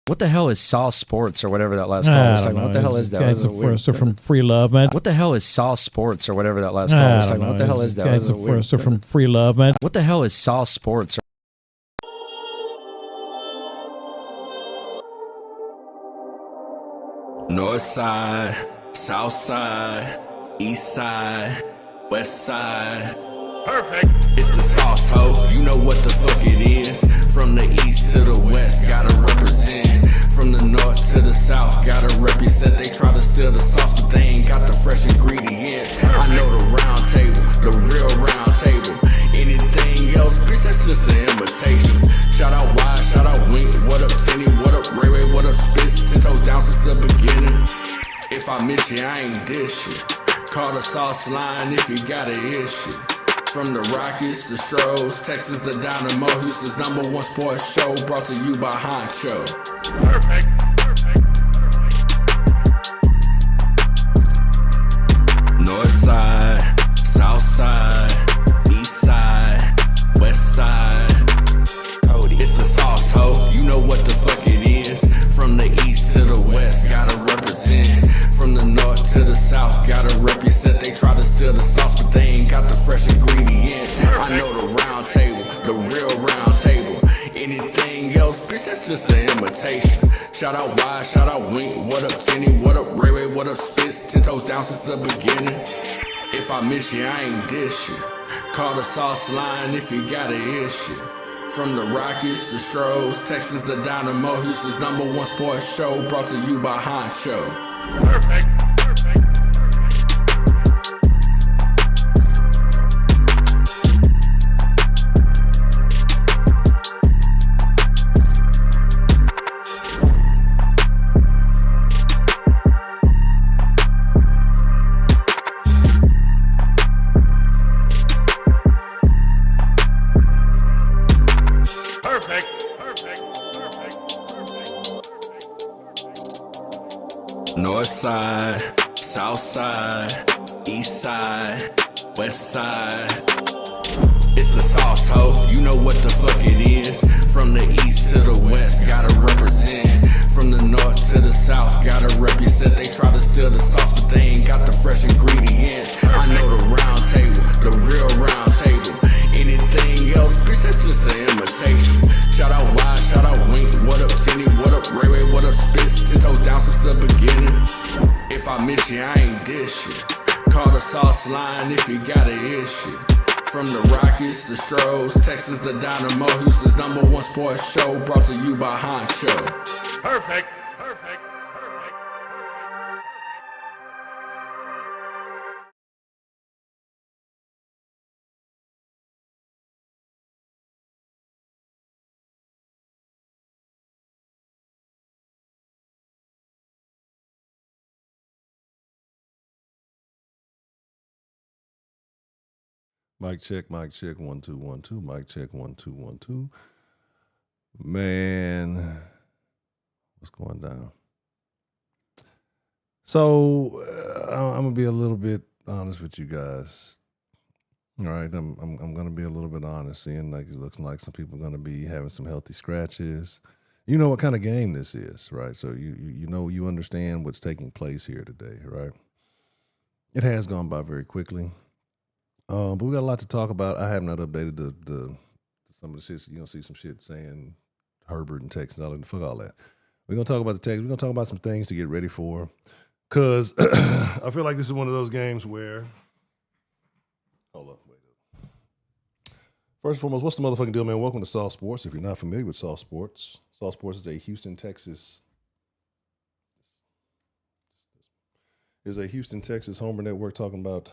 What the hell is Sauce Sports or whatever that last call was talking about? What the hell is that? Guys are from Free Love, man. What the hell is Sauce Sports or whatever that last call was talking about? What the hell is that? Guys are from Free Love, man. What the hell is Sauce Sports? North side, south side, east side, west side. Perfect. It's the sauce, ho. You know what the fuck it is. From the east to the west, gotta represent. From the north to the south, gotta represent. They try to steal the sauce, but they ain't got the fresh ingredients. I know the round table, the real round table. Anything else, bitch, that's just an imitation. Shout out Wide, shout out Wink. What up, Tenny? What up, Ray Ray? What up, Spitz? 10 toes down since the beginning. If I miss you, I ain't dish you. Call the sauce line if you got an issue. From the Rockets, the Stros, Texans, the Dynamo, Houston's #1 sports show, brought to you by Honcho. Perfect. North side, south side, east side, west side. Cody, it's the sauce, ho. You know what the fuck it is. From the east to the west, gotta represent. From the north to the south, gotta represent. They try to steal the sauce, but they ain't got the fresh ingredients. I know the round table, the real round table. Anything else, bitch, that's just an imitation. Shout out Wide, shout out Wink. What up, Tenny? What up, Ray Ray? What up, Spitz? 10 toes down since the beginning. If I miss you, I ain't dish you. Call the sauce line if you got an issue. From the Rockets, the Stros, Texans, the Dynamo, Houston's #1 sports show, brought to you by Honcho. Perfect. North side, south side, east side, west side. It's the sauce, ho. You know what the fuck it is. From the east to the west, gotta represent. From the north to the south, gotta represent. They try to steal the sauce, but they ain't got the fresh ingredients. I know the round table, the real round table. Anything else, bitch, that's just an imitation. Shout out Wide, shout out Wink. What up, Tenny? What up, Ray Ray? What up, Spitz? 10 toes down since the beginning. If I miss you, I ain't dish you. Call the sauce line if you got an issue. From the Rockets, the Stros, Texans, the Dynamo, Houston's #1 sports show, brought to you by Honcho. Perfect. Mic check, 1 2 1 2. Mic check, 1 2 1 2. Man, what's going down? So I'm gonna be a little bit honest with you guys. All right, I'm gonna be a little bit honest. Seeing like it looks like some people are gonna be having some healthy scratches. You know what kind of game this is, right? So you know, you understand what's taking place here today, right? It has gone by very quickly. But we got a lot to talk about. I have not updated the some of the shit. You know, see some shit saying Herbert and Texans, all that. Fuck all that. We're gonna talk about the Texans. We're gonna talk about some things to get ready for. Cause I feel like this is one of those games where. Hold up, wait up. First and foremost, what's the motherfucking deal, man? Welcome to Sauce Sports. If you're not familiar with Sauce Sports is a Houston, Texas. Is a Houston, Texas homer network talking about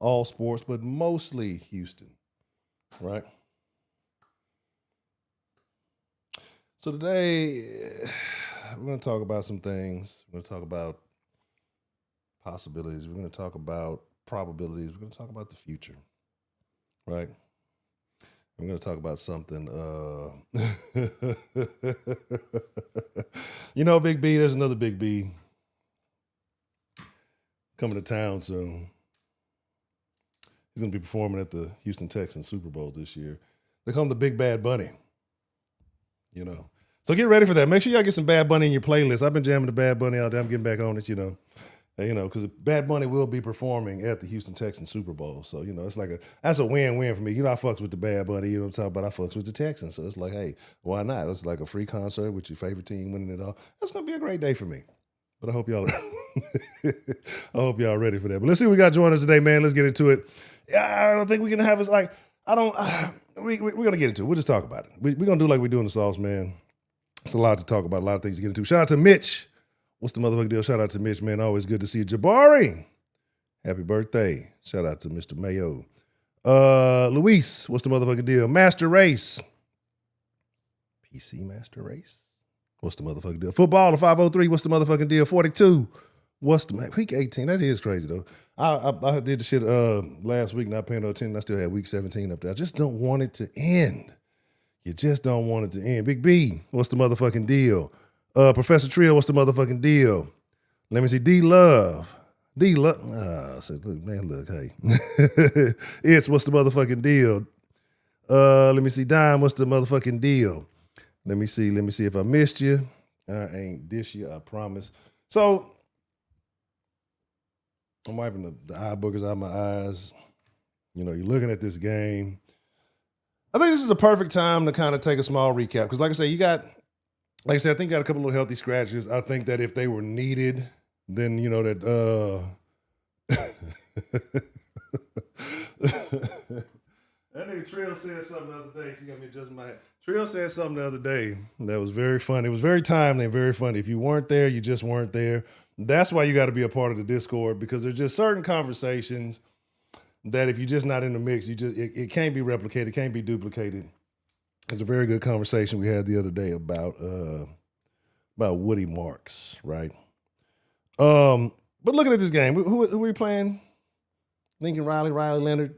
all sports, but mostly Houston, right? So today, we're going to talk about some things. We're going to talk about possibilities. We're going to talk about probabilities. We're going to talk about the future, right? We're going to talk about something. You know, Big B, there's another Big B coming to town soon. He's going to be performing at the Houston Texans Super Bowl this year. They call him the Big Bad Bunny. You know, So get ready for that. Make sure y'all get some Bad Bunny in your playlist. I've been jamming the Bad Bunny out there. I'm getting back on it, because Bad Bunny will be performing at the Houston Texans Super Bowl. So, it's that's a win-win for me. I fucks with the Bad Bunny, you know what I'm talking about? I fucks with the Texans. So it's like, hey, why not? It's like a free concert with your favorite team winning it all. That's going to be a great day for me. But I hope y'all ready for that. But let's see what we got joining us today, man. Let's get into it. I don't think we can have us we're going to get into it. We'll just talk about it. We're going to do like we do in the Sauce, man. It's a lot to talk about, a lot of things to get into. Shout out to Mitch. What's the motherfucking deal? Shout out to Mitch, man. Always good to see you. Jabari, happy birthday. Shout out to Mr. Mayo. Luis, what's the motherfucking deal? Master Race. PC Master Race. What's the motherfucking deal? Football, the 503, what's the motherfucking deal? 42. What's the week 18? That is crazy, though. I did the shit last week, not paying no attention. I still had week 17 up there. I just don't want it to end. You just don't want it to end. Big B, what's the motherfucking deal? Professor Trill, what's the motherfucking deal? Let me see. D-Love. Look, hey. It's what's the motherfucking deal? Let me see. Dime, what's the motherfucking deal? Let me see if I missed you. I ain't this year, I promise. So, I'm wiping the eye boogers out of my eyes. You're looking at this game. I think this is a perfect time to kind of take a small recap. Because like I said, I think you got a couple of healthy scratches. I think that if they were needed, then, that that nigga Trill said something the other day. She got me adjusting my head. Trill said something the other day that was very funny. It was very timely and very funny. If you weren't there, you just weren't there. That's why you got to be a part of the Discord, because there's just certain conversations that if you're just not in the mix, it can't be replicated, it can't be duplicated. It's a very good conversation we had the other day about Woody Marks, right? But looking at this game, who are we playing? Lincoln Riley Leonard,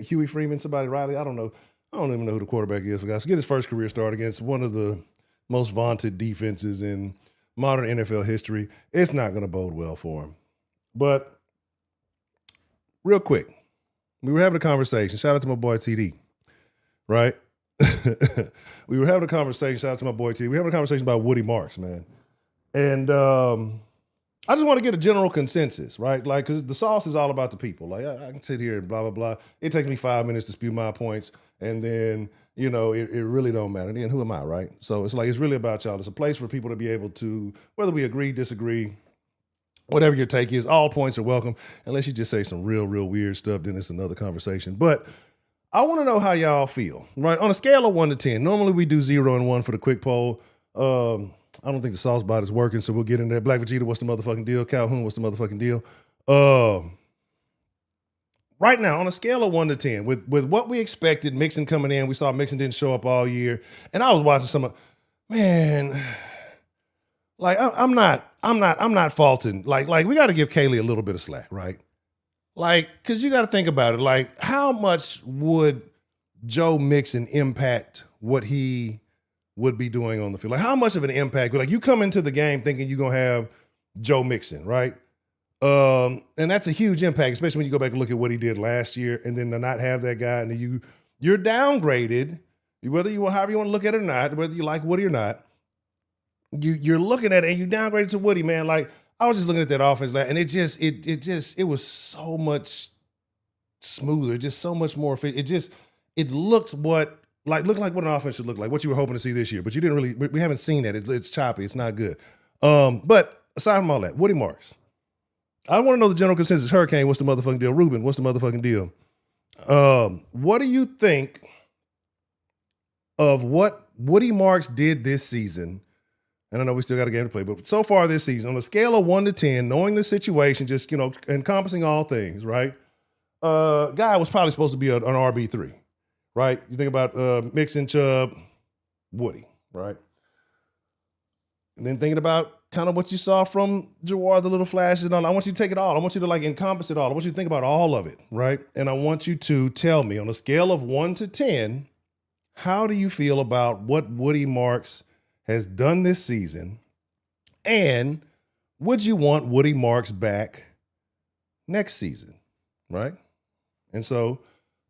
Huey Freeman, somebody Riley. I don't know. I don't even know who the quarterback is for guys. Get his first career start against one of the most vaunted defenses in modern NFL history. It's not going to bode well for him. But real quick, we were having a conversation. Shout out to my boy TD, right? We were having a conversation. Shout out to my boy TD. We were having a conversation about Woody Marks, man. And I just want to get a general consensus, right? Like, because the Sauce is all about the people. Like, I can sit here and blah, blah, blah. It takes me 5 minutes to spew my points, and then, it really don't matter. Then who am I, right? So it's really about y'all. It's a place for people to be able to, whether we agree, disagree, whatever your take is, all points are welcome. Unless you just say some real, real weird stuff, then it's another conversation. But I want to know how y'all feel, right? On a scale of 1 to 10, normally we do 0 and 1 for the quick poll. I don't think the Sauce bot is working, so we'll get in there. Black Vegeta, what's the motherfucking deal? Calhoun, what's the motherfucking deal? Right now, on a scale of 1 to 10, with what we expected, Mixon coming in, we saw Mixon didn't show up all year, and I was watching man, like I'm not faulting. Like we got to give Kaylee a little bit of slack, right? Like, because you got to think about it. Like, how much would Joe Mixon impact what he would be doing on the field? Like, how much of an impact? Like, you come into the game thinking you're going to have Joe Mixon, right? And that's a huge impact, especially when you go back and look at what he did last year, and then to not have that guy, and then you're downgraded, however you want to look at it or not, whether you like Woody or not, you're looking at it and you downgraded to Woody, man. Like, I was just looking at that offense, and it was so much smoother, just so much more efficient. It looked like what an offense should look like, what you were hoping to see this year, but we haven't seen that. It's choppy. It's not good. But aside from all that, Woody Marks. I want to know the general consensus. Hurricane, what's the motherfucking deal? Ruben, what's the motherfucking deal? What do you think of what Woody Marks did this season? And I know we still got a game to play, but so far this season, on a scale of 1 to 10, knowing the situation, just, encompassing all things, right? Guy was probably supposed to be an RB3, right? You think about Mixon, Chubb, Woody, right? And then thinking about kind of what you saw from Jawar, the little flashes and all. I want you to take it all. I want you to encompass it all. I want you to think about all of it, right? And I want you to tell me on a scale of 1 to 10, how do you feel about what Woody Marks has done this season? And would you want Woody Marks back next season, right? And so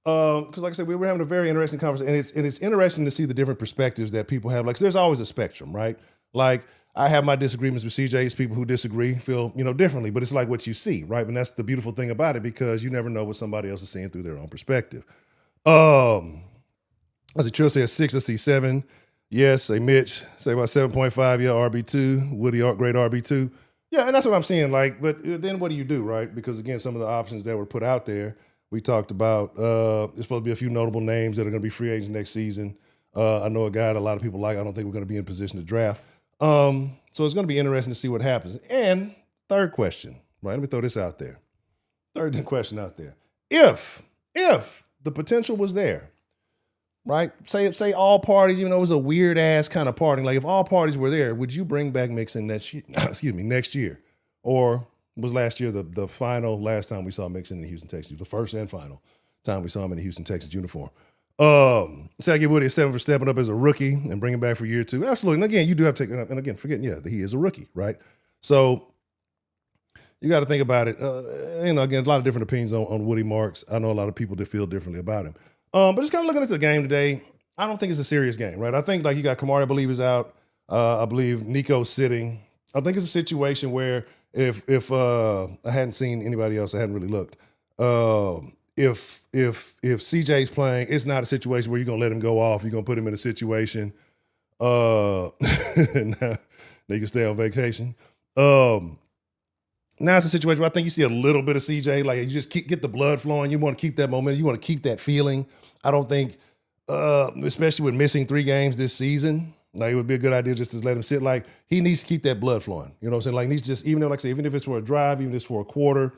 Because like I said, we were having a very interesting conversation, and it's interesting to see the different perspectives that people have. Like, there's always a spectrum, right? Like, I have my disagreements with CJ's. People who disagree feel, differently, but it's like what you see, right? And that's the beautiful thing about it, because you never know what somebody else is seeing through their own perspective. As a Trill say a 6, let's see 7. Yes, say Mitch, say about 7.5, yeah, RB2. Woody, great RB2. Yeah, and that's what I'm seeing. Like, but then what do you do, right? Because again, some of the options that were put out there, we talked about, there's supposed to be a few notable names that are going to be free agents next season. I know a guy that a lot of people like. I don't think we're going to be in position to draft. So it's going to be interesting to see what happens. And third question, right? Let me throw this out there. Third question out there. If the potential was there, right? Say all parties, even though it was a weird ass kind of party. Like, if all parties were there, would you bring back Mixon next year? Or was last year the last time we saw Mixon in the Houston Texans? The first and final time we saw him in the Houston Texans uniform. Say I give Woody a 7 for stepping up as a rookie and bring him back for year 2. Absolutely. And again, you do have to take, and again, forgetting, that he is a rookie, right? So you got to think about it. Again, a lot of different opinions on Woody Marks. I know a lot of people that feel differently about him. But just kind of looking at the game today, I don't think it's a serious game, right? I think, like, you got Kamari, I believe, is out. I believe Nico's sitting. I think it's a situation where if I hadn't seen anybody else, I hadn't really looked. If CJ's playing, it's not a situation where you're gonna let him go off. You're gonna put him in a situation. Now you can stay on vacation. Now it's a situation where I think you see a little bit of CJ. Like, you just get the blood flowing. You want to keep that momentum. You want to keep that feeling. I don't think, especially with missing 3 games this season, like, it would be a good idea just to let him sit. Like, he needs to keep that blood flowing. You know what I'm saying? Like, he needs to just, even if it's for a drive, even if it's for a quarter,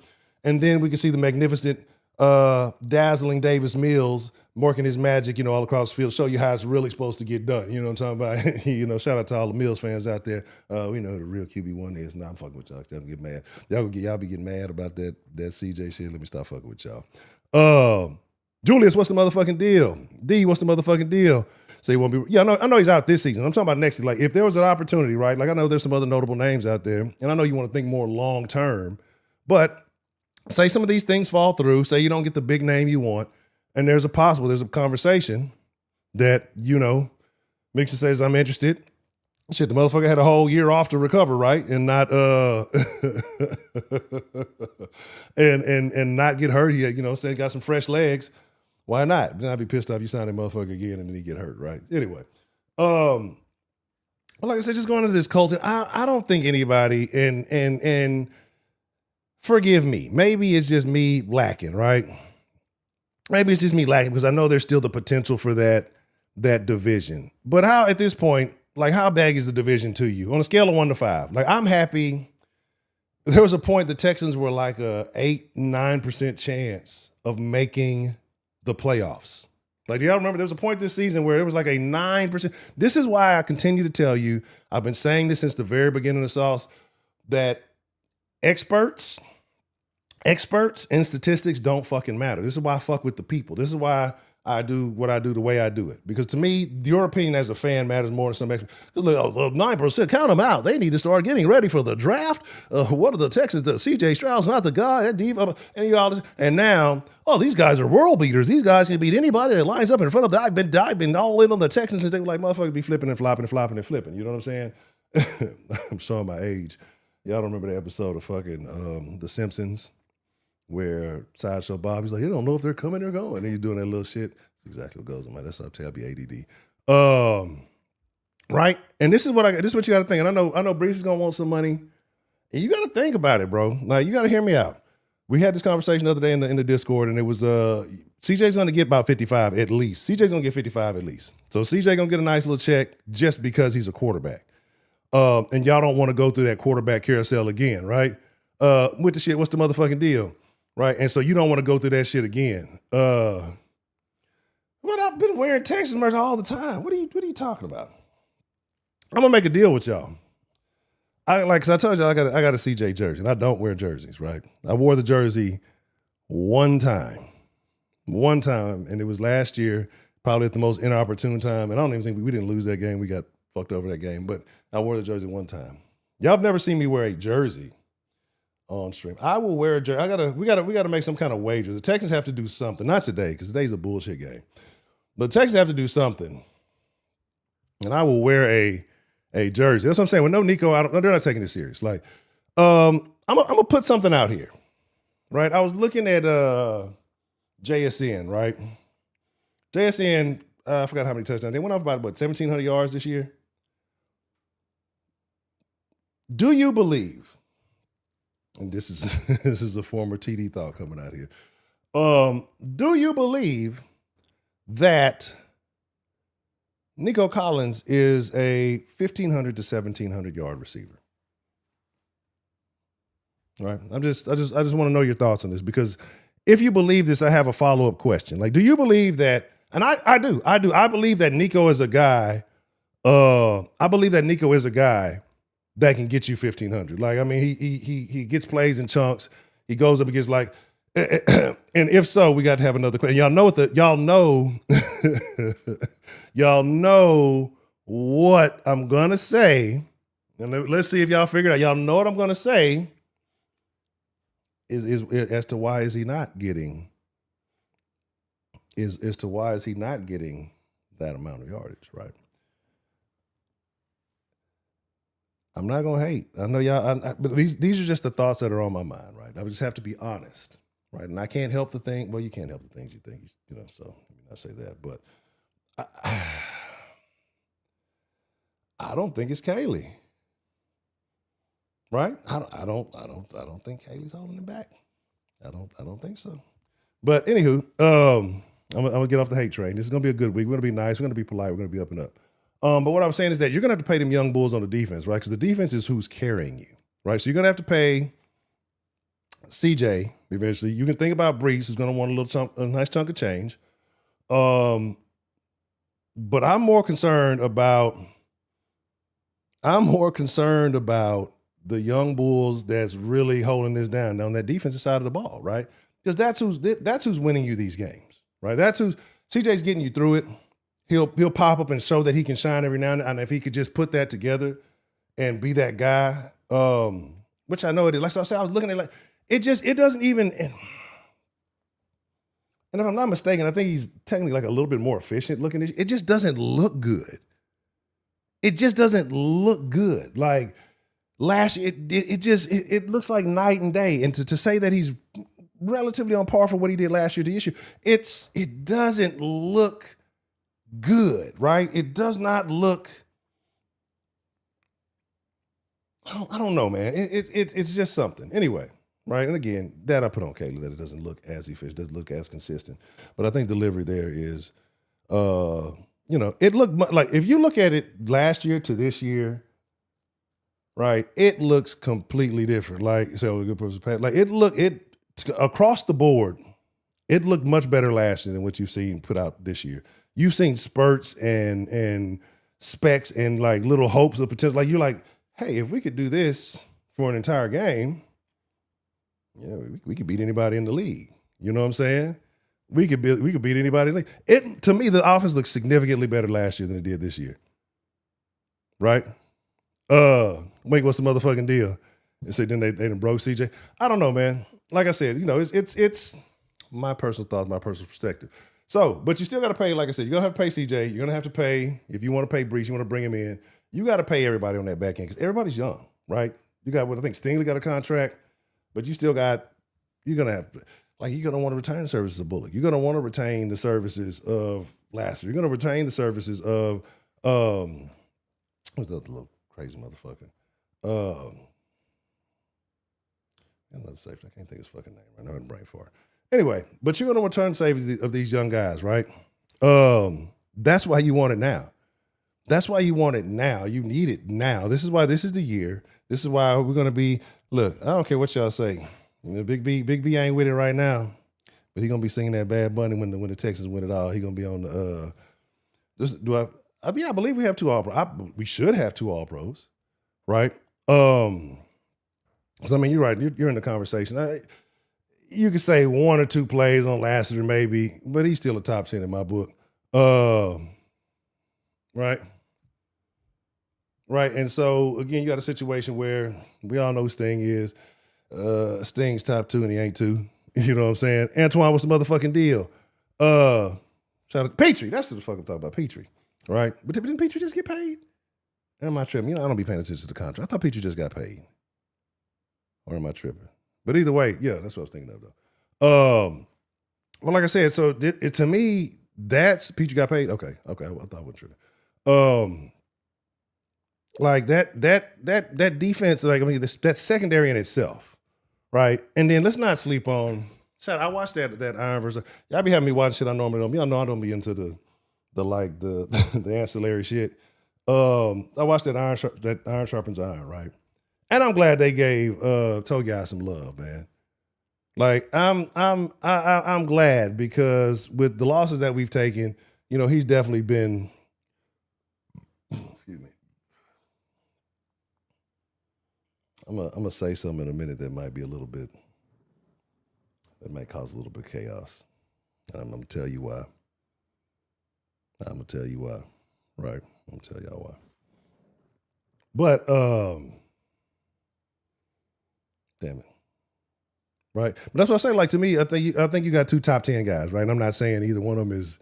and then we can see the magnificent, dazzling Davis Mills working his magic, all across the field, show you how it's really supposed to get done. You know what I'm talking about? Shout out to all the Mills fans out there. We know who the real QB1 is. Nah, I'm fucking with y'all. Y'all get mad. Y'all be getting mad about that CJ shit. Let me stop fucking with y'all. Julius, what's the motherfucking deal? D, what's the motherfucking deal? So he won't be. Yeah, I know he's out this season. I'm talking about next season. Like, if there was an opportunity, right? Like, I know there's some other notable names out there, and I know you want to think more long term, but say some of these things fall through. Say you don't get the big name you want, and there's a conversation that, Mixon says, I'm interested. Shit, the motherfucker had a whole year off to recover, right? And not and not get hurt. He say got some fresh legs. Why not? Then I'd be pissed off you sign that motherfucker again and then he get hurt, right? Anyway. But like I said, just going into this Colts, I don't think anybody, and forgive me, maybe it's just me lacking, right? Maybe it's just me lacking because I know there's still the potential for that division. But how, at this point, like, how big is the division to you? On a scale of 1 to 5. Like, I'm happy. There was a point the Texans were like a 8-9% chance of making the playoffs. Like, do y'all remember there was a point this season where it was like a 9%? This is why I continue to tell you, I've been saying this since the very beginning of the sauce, that experts and statistics don't fucking matter. This is why I fuck with the people. This is why I do what I do the way I do it. Because to me, your opinion as a fan matters more than some expert. 9%, count them out. They need to start getting ready for the draft. What are the Texans? CJ Stroud's not the guy. And now, these guys are world beaters. These guys can beat anybody that lines up in front of them. I've been all in on the Texans since they were like, motherfuckers be flipping and flopping and flopping and flipping. You know what I'm saying? I'm showing my age. Y'all don't remember the episode of fucking The Simpsons where Sideshow Bob, he's like, you don't know if they're coming or going. And he's doing that little shit. That's exactly what goes on. That's how I tell you, ADD. Right? And this is what you got to think. And I know Brees is going to want some money. And you got to think about it, bro. Like, you got to hear me out. We had this conversation the other day in the Discord, and it was CJ's going to get about 55 at least. CJ's going to get 55 at least. So CJ going to get a nice little check just because he's a quarterback. And y'all don't want to go through that quarterback carousel again, right? With the shit, what's the motherfucking deal? Right? And so you don't want to go through that shit again. But I've been wearing Texas merch all the time. What are you talking about? I'm going to make a deal with y'all. Cause I told you I got a CJ jersey, and I don't wear jerseys, right? I wore the jersey one time, and it was last year, probably at the most inopportune time. And I don't even think we didn't lose that game. We got fucked over that game, but I wore the jersey one time. Y'all have never seen me wear a jersey on stream. I will wear a jersey. We gotta make some kind of wager. The Texans have to do something. Not today, because today's a bullshit game. But the Texans have to do something. And I will wear a jersey. That's what I'm saying. With no Nico, they're not taking this serious. Like, I'm gonna put something out here. Right? I was looking at JSN, right? JSN, I forgot how many touchdowns. They went off about 1,700 yards this year. Do you believe, and this is a former TD thought coming out here, do you believe that Nico Collins is a 1,500 to 1,700 yard receiver? Right. I just want to know your thoughts on this, because if you believe this, I have a follow-up question. Like, do you believe that? And I do. I believe that Nico is a guy. I believe that Nico is a guy that can get you 1,500. Like, I mean, he gets plays in chunks. He goes up against and if so, we got to have another question. Y'all know what I'm gonna say, and let's see if y'all figure it out. Y'all know what I'm gonna say. Is as to why is he not getting that amount of yardage, right? I'm not gonna hate. I know y'all, but these are just the thoughts that are on my mind, right? I just have to be honest, right? And I can't help the thing. Well, you can't help the things you think, So let me not say that, but I don't think it's Kaylee. Right? I don't think Kaylee's holding it back. I don't think so. But anywho, I'm gonna get off the hate train. This is gonna be a good week. We're gonna be nice. We're gonna be polite. We're gonna be up and up. But what I'm saying is that you're gonna have to pay them young bulls on the defense, right? Because the defense is who's carrying you, right? So you're gonna have to pay CJ eventually. You can think about Brees, who's gonna want a nice chunk of change. But I'm more concerned about the young bulls that's really holding this down on that defensive side of the ball, right? Because that's who's winning you these games, right? That's who's CJ's getting you through it. He'll pop up and show that he can shine every now and then. And if he could just put that together and be that guy, which I know it is. Like I said, I was looking at it doesn't even. And if I'm not mistaken, I think he's technically a little bit more efficient looking. It just doesn't look good. It just doesn't look good. Like last year, it looks like night and day. And to say that he's relatively on par for what he did last year, the issue, it doesn't look good, right? It does not look. I don't know, man. It's just something. Anyway, right? And again, that I put on Kaylee, that it doesn't look as efficient, doesn't look as consistent. But I think delivery there is, it looked like, if you look at it last year to this year, right, it looks completely different. Like, so a good person, like it across the board, it looked much better last year than what you've seen put out this year. You've seen spurts and specks and like little hopes of potential. Like, you're like, hey, if we could do this for an entire game, we could beat anybody in the league. You know what I'm saying? We could beat anybody in the league. To me, the offense looks significantly better last year than it did this year. Right? Wink, what's the motherfucking deal? And say then they done broke CJ. I don't know, man. Like I said, it's my personal thoughts, my personal perspective. So, but you still got to pay, like I said, you're going to have to pay CJ. You're going to have to pay, if you want to pay Brees, you want to bring him in, you got to pay everybody on that back end because everybody's young, right? You got I think Stingley got a contract, but you're going to have, you're going to want to retain the services of Bullock. You're going to want to retain the services of Lassiter. You're going to retain the services of, what's the other little crazy motherfucker? Another safety. I can't think of his fucking name right now. I'm in brain fart. Anyway, but you're going to return savings of these young guys, right? That's why you want it now. That's why you want it now. You need it now. This is why this is the year. This is why we're going to be, look, I don't care what y'all say. Big B ain't with it right now, but he's going to be singing that Bad Bunny when the Texans win it all. He's going to be on the, I believe we have two All-Pros. We should have two All-Pros, right? Because, I mean, you're right. You're in the conversation. You could say one or two plays on Lassiter maybe, but he's still a top 10 in my book. Right? Right. And so, again, you got a situation where we all know who Sting is. Sting's top 2 and he ain't 2. You know what I'm saying? Antoine, what's the motherfucking deal? Shout out Petrie. That's what the fuck I'm talking about. Petrie. Right? But didn't Petrie just get paid? Am I tripping? You know, I don't be paying attention to the contract. I thought Petrie just got paid. Or am I tripping? But either way, yeah, that's what I was thinking of though. Well, like I said, so to me, that's Petrie got paid. Okay, I thought I wasn't tripping. Like that defense, like I mean, that secondary in itself, right? And then let's not sleep on. I watched that Iron versus. Y'all be having me watching shit I normally don't. Y'all know I don't be into the the ancillary shit. I watched that Iron Sharpens Iron, right? And I'm glad they gave Togai some love, man. Like I'm glad because with the losses that we've taken, you know, he's definitely been. Excuse me. I'm gonna say something in a minute that might be a little bit. That might cause a little bit of chaos, and I'm gonna tell you why. Right? I'm gonna tell y'all why. But damn it. Right. But that's what I say. Like to me, I think you got 2 top 10 guys, right? And I'm not saying either one of them is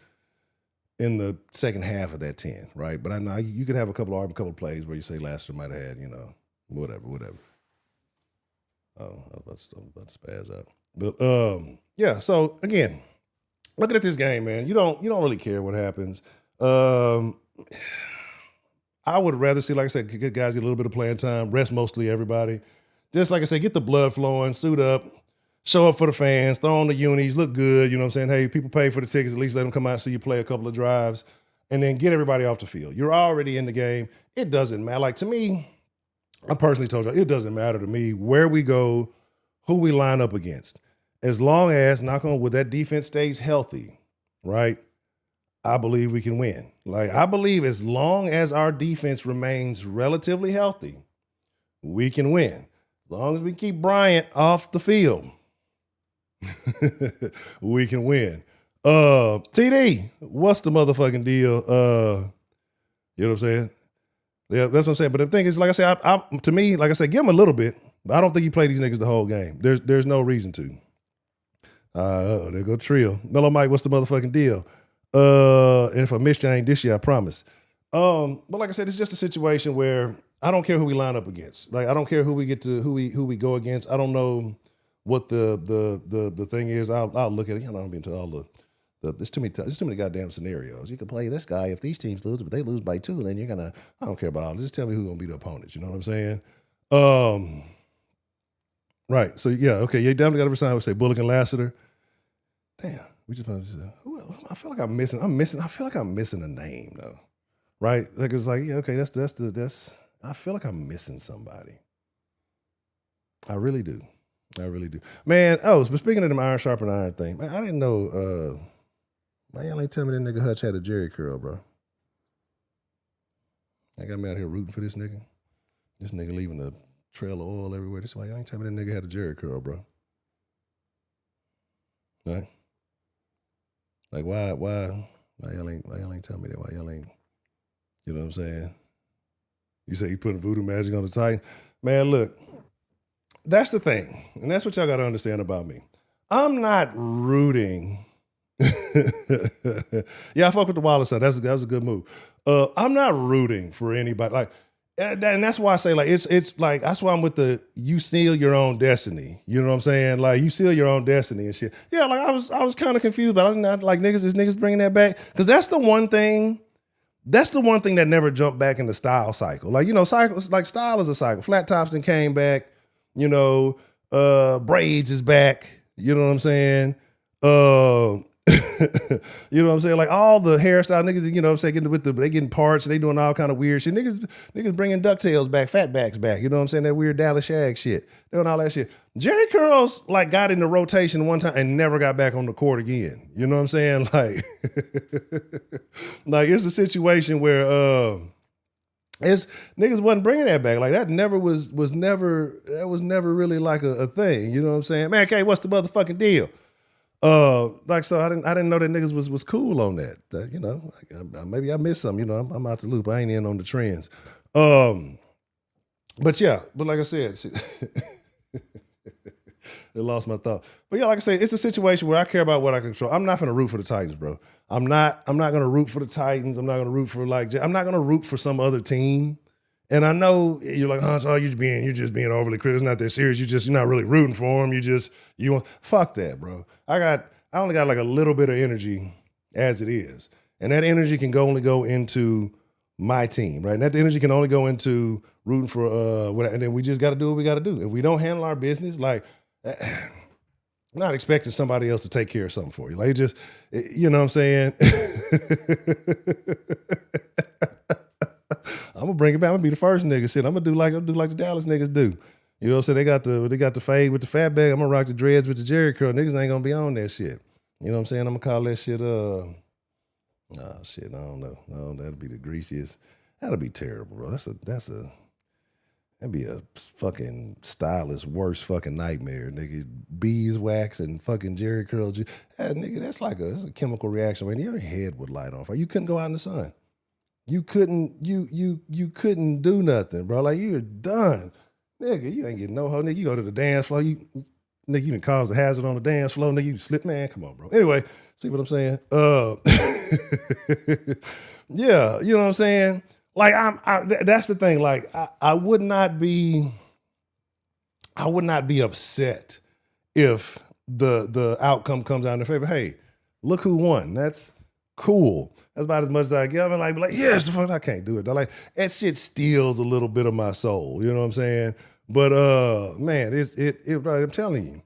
in the second half of that 10, right? But I know you could have a couple of plays where you say Lassiter might have had, you know, whatever. Oh, I'm about to spaz out. But yeah, so again, looking at this game, man, you don't really care what happens. I would rather see, like I said, get guys get a little bit of playing time, rest mostly everybody. Just like I said, get the blood flowing, suit up, show up for the fans, throw on the unis, look good. You know what I'm saying? Hey, people pay for the tickets. At least let them come out and see you play a couple of drives, and then get everybody off the field. You're already in the game. It doesn't matter. Like to me, I personally told you, it doesn't matter to me where we go, who we line up against. As long as, knock on wood, that defense stays healthy, right? I believe we can win. Like, I believe as long as our defense remains relatively healthy, we can win. As long as we keep Bryant off the field, we can win. TD, what's the motherfucking deal? You know what I'm saying? Yeah, that's what I'm saying. But the thing is, like I said, to me, like I said, give him a little bit. But I don't think you play these niggas the whole game. There's no reason to. There go Trill. Mellow Mike, what's the motherfucking deal? And if I missed you, I ain't this year, I promise. But like I said, it's just a situation where I don't care who we line up against. Like I don't care who we get to, who we go against. I don't know what the thing is. I'll look at it. You know, I don't be into all the there's too many goddamn scenarios. You can play this guy if these teams lose, but they lose by 2, then you're gonna. I don't care about all this. Just tell me who's gonna be the opponents. You know what I'm saying? Right. So yeah, okay. You definitely got to resign. We say Bullock and Lassiter. Damn. We just I feel like I'm missing. I feel like I'm missing a name though. Right? Like it's like, yeah, okay, that's I feel like I'm missing somebody. I really do. Man, but speaking of them iron sharpen iron thing, man, I didn't know why y'all ain't tell me that nigga Hutch had a Jerry curl, bro. I got me out here rooting for this nigga. This nigga leaving a trail of oil everywhere. This is why y'all ain't tell me that nigga had a Jerry curl, bro. Right? Like why y'all ain't tell me that? Why y'all ain't, you know what I'm saying? You say you putting voodoo magic on the Titan? Man, look, that's the thing. And that's what y'all gotta understand about me. I'm not rooting. Yeah, I fuck with the Wallace son. That was a good move. I'm not rooting for anybody. Like, and that's why I say, like, it's like, that's why I'm with the you seal your own destiny. You know what I'm saying? Like, you seal your own destiny and shit. Yeah, like I was kind of confused, but I didn't like niggas bringing that back. Because that's the one thing that never jumped back in the style cycle. Like, you know, cycles, like style is a cycle. Flat tops then came back, you know, braids is back. You know what I'm saying? You know what I'm saying? Like all the hairstyle niggas, you know what I'm saying, they getting parts, they doing all kind of weird shit. Niggas bringing DuckTales back, Fatbacks back. You know what I'm saying? That weird Dallas Shag shit. Doing all that shit. Jerry Curls like got in the rotation one time and never got back on the court again. You know what I'm saying? Like, like it's a situation where it's niggas wasn't bringing that back. Like that never was never really like a thing. You know what I'm saying? Man, K, what's the motherfucking deal? Like, so I didn't know that niggas was cool on that. You know, like, maybe I missed something. You know, I'm out the loop. I ain't in on the trends. But yeah, but like I said, lost my thought. But yeah, like I say, it's a situation where I care about what I control. I'm not gonna root for the Titans, bro. I'm not gonna root for the Titans. I'm not gonna root for I'm not gonna root for some other team. And I know you're like, oh, you're just being overly critical. It's not that serious. You're not really rooting for them. Fuck that, bro. I only got like a little bit of energy as it is. And that energy can only go into my team, right? And that energy can only go into rooting for and then we just got to do what we got to do. If we don't handle our business, like, not expecting somebody else to take care of something for you. Like, just, you know what I'm saying? I'm gonna bring it back. I'm gonna be the first nigga. Shit, I'm gonna do like the Dallas niggas do. You know what I'm saying? They got the fade with the fat bag. I'm gonna rock the dreads with the Jerry curl. Niggas ain't gonna be on that shit. You know what I'm saying? I'm gonna call that shit shit, I don't know. No, that'll be the greasiest. That'll be terrible, bro. That'd be a fucking stylist worst fucking nightmare, nigga. Beeswax and fucking Jerry curl. Nigga, that's a chemical reaction, man. Your head would light on fire. You couldn't go out in the sun. You couldn't do nothing, bro. Like, you're done. Nigga, you ain't getting no hoe. Nigga, you go to the dance floor. Nigga, you done caused a hazard on the dance floor. Nigga, you slip. Man, come on, bro. Anyway, see what I'm saying? Yeah, you know what I'm saying? Like, that's the thing. Like, I would not be upset if the outcome comes out in their favor. Hey, look who won. That's cool. That's about as much as I get. I'm like, yes, the fuck, I can't do it. They're like, that shit steals a little bit of my soul. You know what I'm saying? But man, I'm telling you,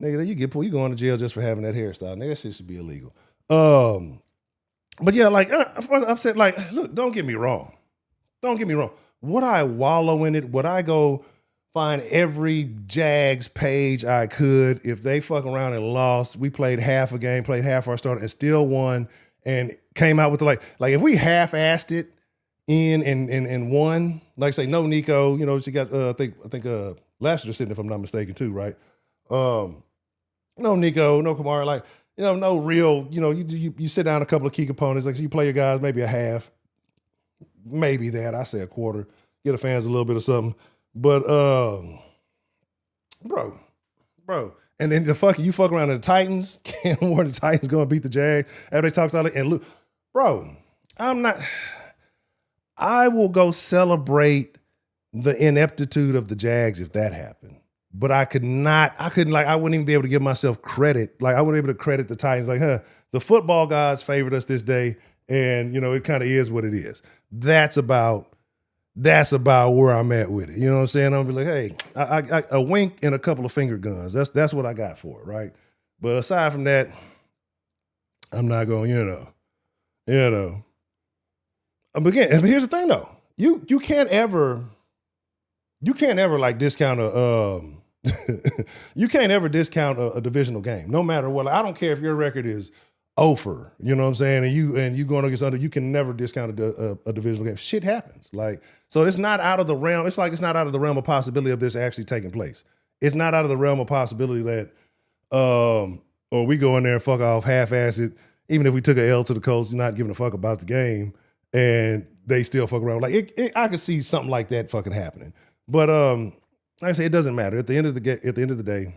nigga, you going to jail just for having that hairstyle. Nigga, that shit should be illegal. But yeah, like, I'm saying, like, look, don't get me wrong. Would I wallow in it? Would I go find every Jags page I could if they fuck around and lost? We played half a game, played half our starter, and still won, and came out with the like if we half-assed it and won, like, say, no Nico, you know, she got I think Lassiter sitting, if I'm not mistaken, too, right? No Nico, no Kamara, like, you know, no real, you know, you sit down a couple of key components, like, so you play your guys maybe a half, maybe that, I say a quarter, get the fans a little bit of something. But bro, and then you fuck around the Titans, Cam Ward, the Titans gonna beat the Jags after they talk about it, and look, bro, I will go celebrate the ineptitude of the Jags if that happened. But I wouldn't even be able to give myself credit. Like, I wouldn't be able to credit the Titans. Like, the football gods favored us this day, and, you know, it kind of is what it is. That's about where I'm at with it. You know what I'm saying? I'll be like, hey, I a wink and a couple of finger guns. That's what I got for it, right? But aside from that, I'm not going, you know. But again, and here's the thing though. You can't ever like discount you can't ever discount a divisional game, no matter what. I don't care if your record is 0-for, you know what I'm saying, and you going against other, you can never discount a divisional game. Shit happens. Like, so it's not out of the realm. It's like it's not out of the realm of possibility of this actually taking place. It's not out of the realm of possibility that or we go in there and fuck off half-ass it, even if we took an L to the Colts, not giving a fuck about the game, and they still fuck around. Like, I could see something like that fucking happening. But like I say, it doesn't matter. At the end of the day,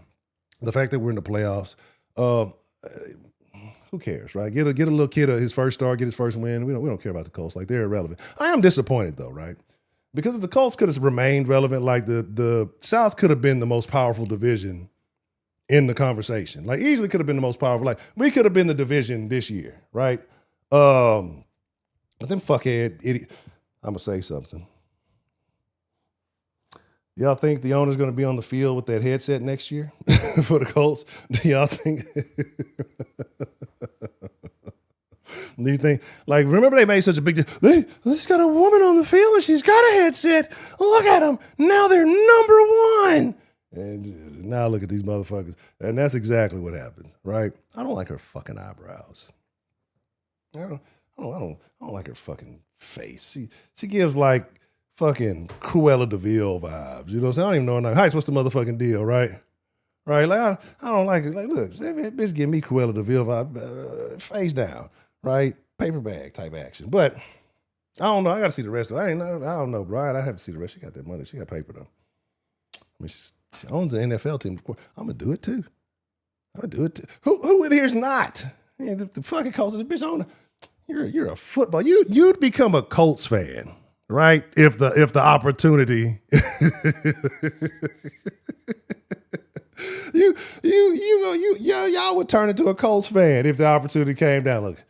the fact that we're in the playoffs, who cares, right? Get a little kid his first start, get his first win. We don't care about the Colts. Like, they're irrelevant. I am disappointed though, right? Because if the Colts could have remained relevant, like the South could have been the most powerful division in the conversation. Like, easily could have been the most powerful. Like, we could have been the division this year, right? But then fuckhead idiot. I'm gonna say something. Y'all think the owner's going to be on the field with that headset next year for the Colts? Do y'all think? Do you think? Like, remember they made such a big deal. They just got a woman on the field and she's got a headset. Look at them. Now they're number one. And now look at these motherfuckers. And that's exactly what happens, right? I don't like her fucking eyebrows. I don't like her fucking face. She gives like fucking Cruella de Vil vibes. You know what I'm saying? I don't even know her name. Heights, what's the motherfucking deal, right? Right? Like, I don't like it. Like, look, bitch give me Cruella de Vil vibe. Face down, right? Paper bag type action. But I don't know. I got to see the rest of it. I don't know, bro. I have to see the rest. She got that money. She got paper, though. I mean, she's She owns the NFL team. I'm going to do it too. Who in here's not? The fucking Colts, the bitch owner. You're a football. You'd become a Colts fan, right? If the opportunity. Y'all would turn into a Colts fan if the opportunity came down. Look,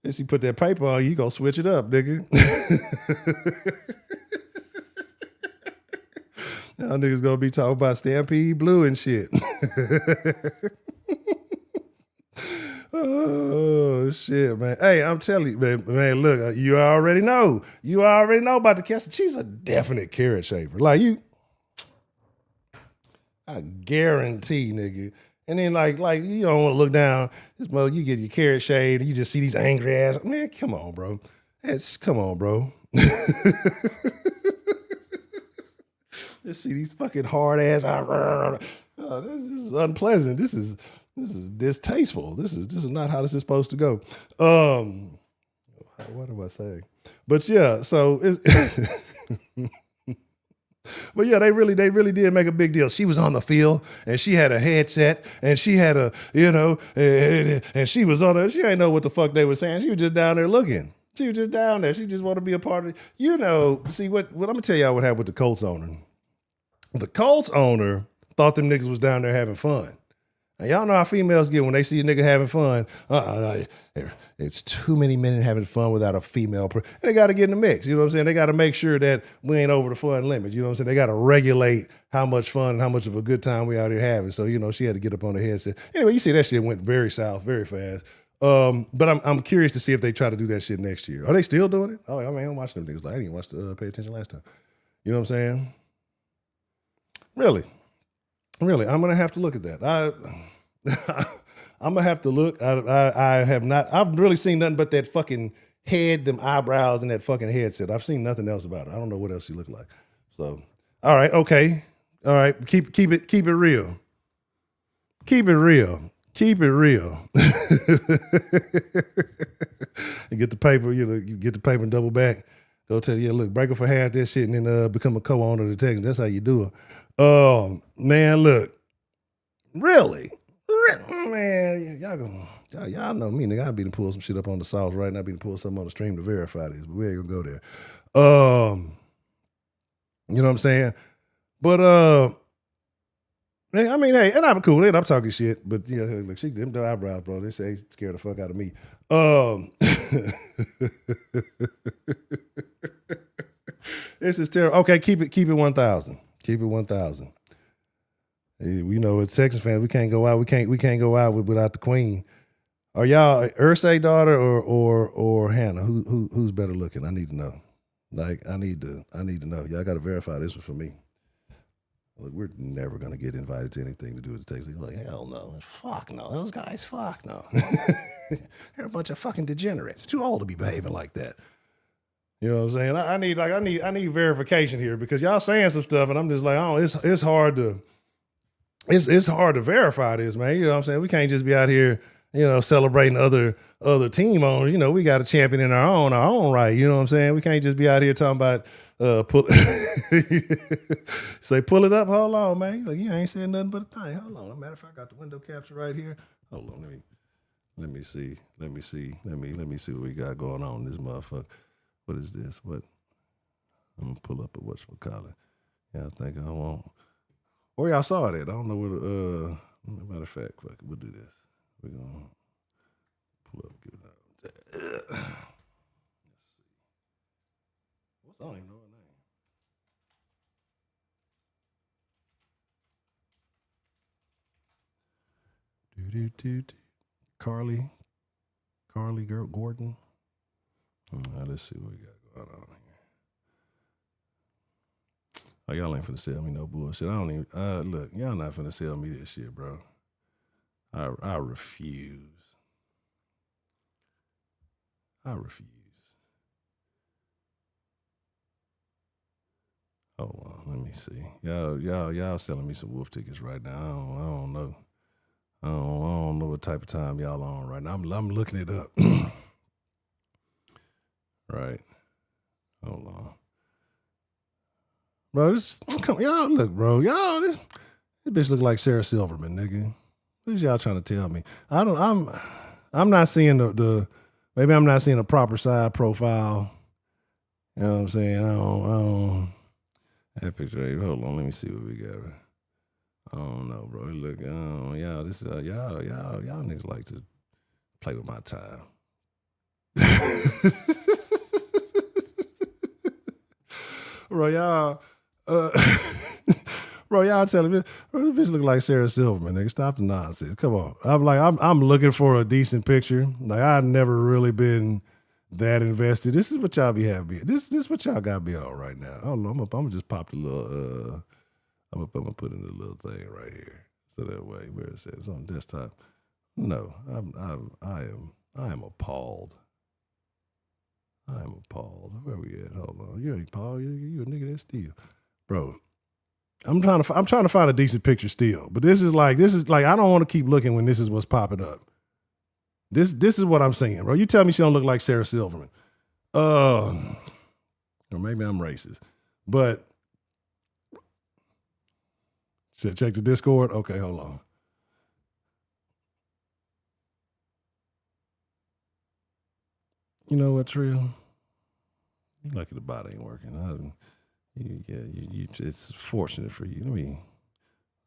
if she put that paper on, you gonna switch it up, nigga. Y'all niggas gonna be talking about Stampede Blue and shit. Oh shit, man. Hey, I'm telling you, man. Look, you already know about the Kessler. She's a definite carrot shaper. Like you, I guarantee, nigga. And then like you don't want to look down. This mother, you get your carrot shaved, you just see these angry ass. Man, come on, bro. Come on, bro. Just see these fucking hard ass. Oh, this is unpleasant. This is distasteful. This is not how this is supposed to go. What am I saying? But yeah, so it's but yeah, they really did make a big deal. She was on the field and she had a headset and she had a, and she was on she ain't know what the fuck they were saying. She was just down there looking. She was just down there. She just wanted to be a part of it. See what I'm gonna tell y'all what happened with the Colts owner. The Colts owner thought them niggas was down there having fun. Now, y'all know how females get when they see a nigga having fun. It's too many men having fun without a female. And they got to get in the mix. You know what I'm saying? They got to make sure that we ain't over the fun limit. You know what I'm saying? They got to regulate how much fun and how much of a good time we out here having. So, she had to get up on the headset. Anyway, you see that shit went very south, very fast. But I'm curious to see if they try to do that shit next year. Are they still doing it? Oh, I mean, I'm watching them niggas. Like, I didn't watch pay attention last time. You know what I'm saying? Really, I'm gonna have to look at that. I'm gonna have to look. I have not. I've really seen nothing but that fucking head, them eyebrows, and that fucking headset. I've seen nothing else about it. I don't know what else she looked like. So, all right, okay, all right. Keep it real. Keep it real. Keep it real. You get the paper. You get the paper and double back. They'll tell you, look, break it for half that shit, and then become a co-owner of the Texans. That's how you do it. Man, look, really, man, y'all know me, nigga. I be to pull some shit up on the sauce right now. I be to pull something on the stream to verify this, but we ain't gonna go there. You know what I'm saying? But I mean, hey, and I'm cool. I'm talking shit, but yeah, look, them eyebrows, bro. They say scared the fuck out of me. This is terrible. Okay, keep it 1,000. Keep it 1,000. We know as Texas fans, we can't go out. We can't go out without the queen. Are y'all Ursay daughter or Hannah? Who's better looking? I need to know. Like I need to know. Y'all got to verify this one for me. Look, we're never gonna get invited to anything to do with the Texans. Like hell no, fuck no, those guys, fuck no. They're a bunch of fucking degenerates. Too old to be behaving like that. You know what I'm saying? I need verification here because y'all saying some stuff and I'm just like, oh, it's hard to verify this, man. You know what I'm saying? We can't just be out here, celebrating other team owners. We got a champion in our own right. You know what I'm saying? We can't just be out here talking about say pull it up. Hold on, man. Like you ain't saying nothing but a thing. Hold on. As a matter of fact, I got the window capture right here. Hold on, let me see what we got going on in this motherfucker. What is this? What? I'm gonna pull up a whatchamacallit. Yeah, I think I won't. Or y'all saw that. I don't know where matter of fact, fuck it, we'll do this. We're gonna pull up, get it out. Let's see. I don't even know her name. Carly Girl Gordon. Let's see what we got going on here. Oh, y'all ain't finna sell me no bullshit. I don't even look, y'all not finna sell me this shit, bro. I refuse. Hold on, let me see. Y'all selling me some wolf tickets right now. I don't know. I don't know what type of time y'all on right now. I'm looking it up. Right. Hold on. Bro, y'all look, bro. Y'all This bitch look like Sarah Silverman, nigga. What is y'all trying to tell me? I'm not seeing maybe I'm not seeing a proper side profile. You know what I'm saying? I don't that picture right. Hold on, let me see what we got. I don't know, bro. Look, y'all niggas like to play with my time. Bro, y'all telling me, bro, this bitch look like Sarah Silverman, nigga. Stop the nonsense. Come on. I'm looking for a decent picture. Like, I've never really been that invested. This is what y'all be having. This is what y'all got me on right now. Hold on, I'm gonna just pop the little I'm gonna put in the little thing right here. So that way, where it says on desktop. No, I am appalled. I am appalled. Where we at? Hold on. You ain't Paul. You a nigga that steal, bro. I'm trying to find a decent picture still, but this is like I don't want to keep looking when this is what's popping up. This is what I'm saying, bro. You tell me she don't look like Sarah Silverman, or maybe I'm racist, but check the Discord. Okay, hold on. You know what, Trill? You lucky the bot ain't working. It's fortunate for you.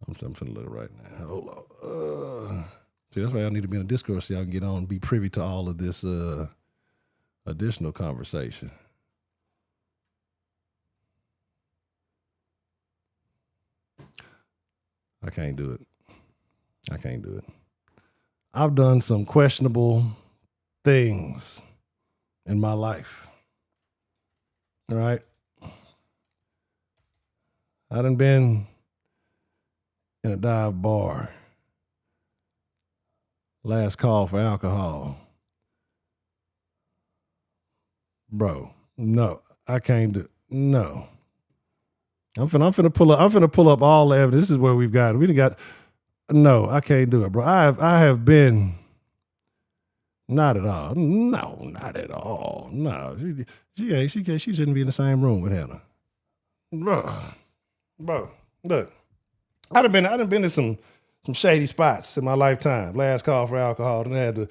I'm finna let it right now. Hold on. See, that's why I need to be in a Discord so y'all can get on and be privy to all of this additional conversation. I can't do it. I've done some questionable things in my life. All right. I done been in a dive bar. Last call for alcohol. Bro, no, I can't do. No, I'm finna pull up all the evidence. This is where we done got. No, I can't do it, bro. I have been. Not at all. No, not at all. No, she shouldn't be in the same room with Hannah. Bro, look, I done been to some shady spots in my lifetime. Last call for alcohol. I done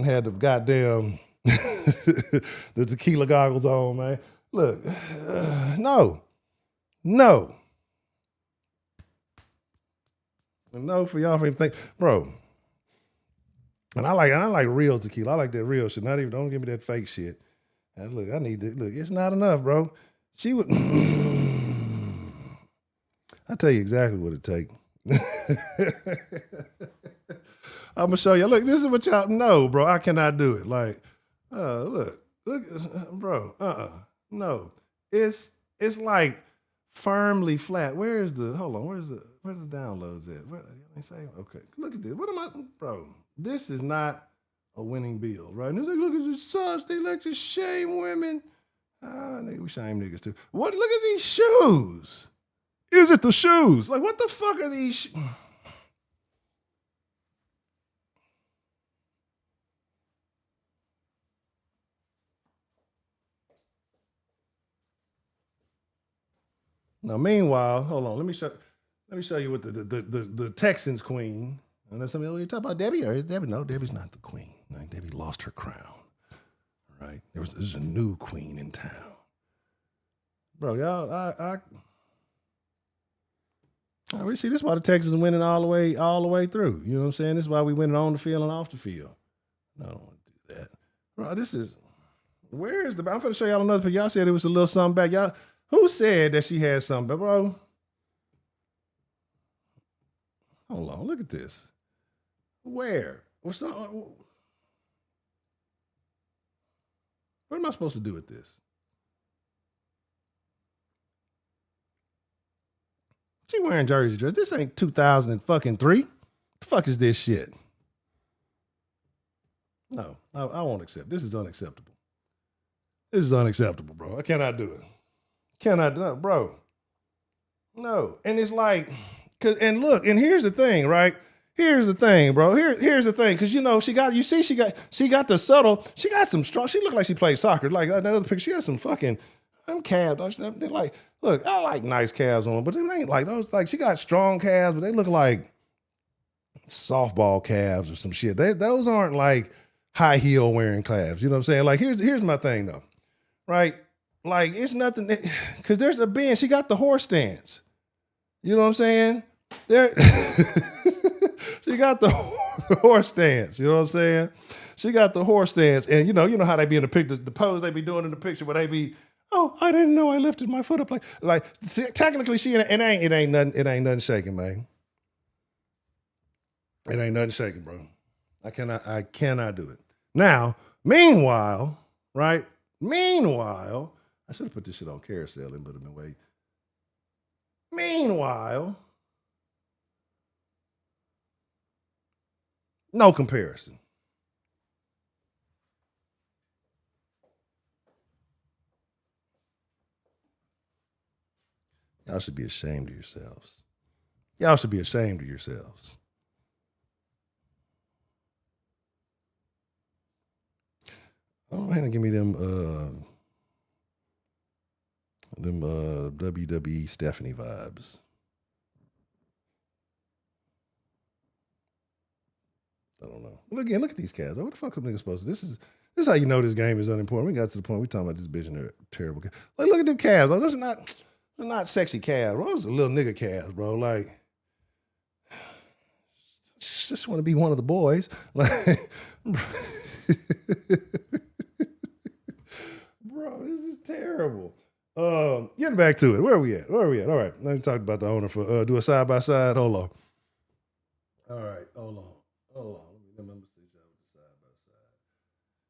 had the goddamn the tequila goggles on, man. Look, no. For y'all to think, bro. And I like real tequila. I like that real shit. Don't give me that fake shit. And look, it's not enough, bro. She would. I'll tell you exactly what it take. I'm gonna show you. Look, this is what y'all know, bro. I cannot do it. Like, look, bro. No, it's like firmly flat. Where's the downloads at? Where they say? Okay, look at this. What am I, bro? This is not a winning bill, right? And it's like, look at the sauce. They like to shame women. We shame niggas too. What? Look at these shoes. Is it the shoes? Like, what the fuck are these? Now, meanwhile, hold on. Let me show you what the Texans queen. And then somebody, you talk about Debbie, or is Debbie? No, Debbie's not the queen. No, Debbie lost her crown. Right? There's a new queen in town. Bro, y'all, we see this is why the Texans winning all the way through. You know what I'm saying? This is why we winning on the field and off the field. No, I don't want to do that. Bro, where is I'm going to show y'all another picture. Y'all said it was a little something back. Y'all, who said that she had something, bro? Hold on, look at this. Where? What am I supposed to do with this? She wearing jersey dress. This ain't 2003. The fuck is this shit? No, I won't accept. This is unacceptable. This is unacceptable, bro. I cannot do it. Cannot do it, bro. No. And it's like, and look, and here's the thing, right? Here's the thing, bro. Here's the thing, because she got the subtle. She got some strong. She looked like she played soccer. Like that other picture, she got some fucking. them calves, they're like, look, I like nice calves on them, but they ain't like those. Like, she got strong calves, but they look like softball calves or some shit. Those aren't like high heel wearing calves. You know what I'm saying? Like, here's my thing though, right? Like, it's nothing, because there's a bend. She got the horse stance. You know what I'm saying? She got the horse stance. You know what I'm saying? She got the horse stance, and you know how they be in the picture, the pose they be doing in the picture where they be, oh, I didn't know I lifted my foot up like technically it ain't nothing shaking, man. It ain't nothing shaking, bro. I cannot do it. Now, meanwhile, right? Meanwhile, I should have put this shit on carousel and put it in wait. Meanwhile, no comparison. Y'all should be ashamed of yourselves. Y'all should be ashamed of yourselves. Oh, man, give me them WWE Stephanie vibes. I don't know. Look at these cats. What the fuck are niggas supposed to? This is how you know this game is unimportant. We got to the point we talking about this bitch and they're terrible. Like, look at them calves. Those are not sexy calves, bro. Those are little nigga calves, bro. Like, just want to be one of the boys. Like, bro, this is terrible. Getting back to it. Where are we at? All right. Let me talk about the owner for do a side by side. Hold on. All right. Hold on. Let me see y'all with the side by side.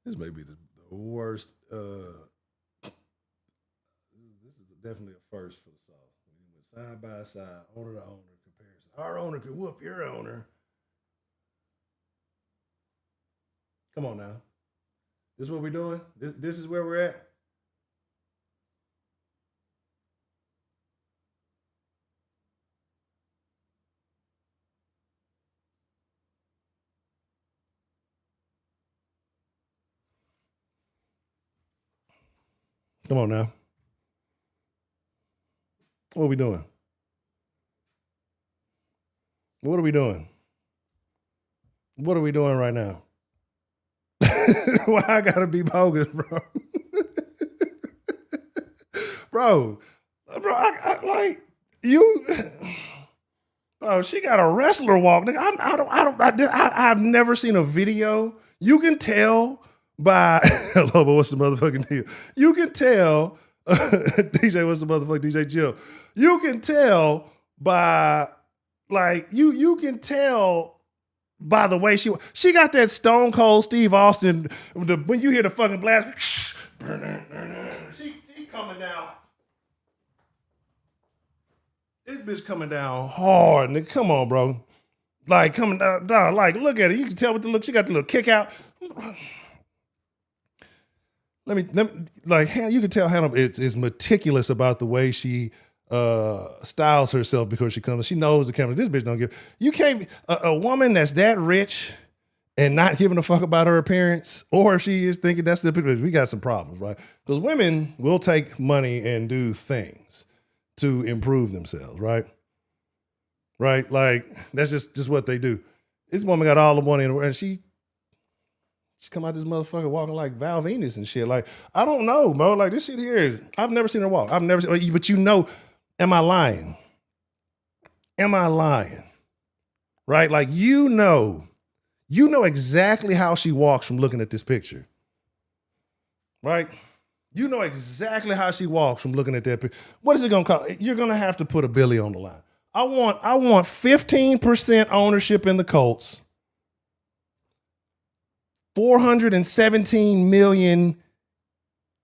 This may be the worst. This is definitely a first for the South. Side by side, owner to owner comparison. Our owner could whoop your owner. Come on now. This is what we're doing? This is where we're at? Come on now. What are we doing? What are we doing? What are we doing right now? Why I gotta be bogus, bro? bro, I like you. Bro, she got a wrestler walk. I've never seen a video. You can tell by hello, but what's the motherfucking deal? You can tell DJ, what's the motherfucking DJ Jill? You can tell by like you can tell by the way she got that Stone Cold Steve Austin. When you hear the fucking blast, she coming down. This bitch coming down hard, nigga. Come on, bro. Like coming down, dog. Like look at it. You can tell with the look. She got the little kick out. Let me like you can tell Hannah is meticulous about the way she styles herself because she knows the camera. This bitch don't give. You can't a woman that's that rich and not giving a fuck about her appearance, or if she is thinking that's the picture, we got some problems, right? Because women will take money and do things to improve themselves, right? Right? Like that's just what they do. This woman got all the money in the world, and she come out this motherfucker walking like Val Venus and shit. Like, I don't know, bro. Like, this shit here is, I've never seen her walk. But you know, am I lying? Am I lying? Right? Like, you know exactly how she walks from looking at this picture. Right? You know exactly how she walks from looking at that picture. What is it going to cost? You're going to have to put a Billy on the line. I want 15% ownership in the Colts. $417 million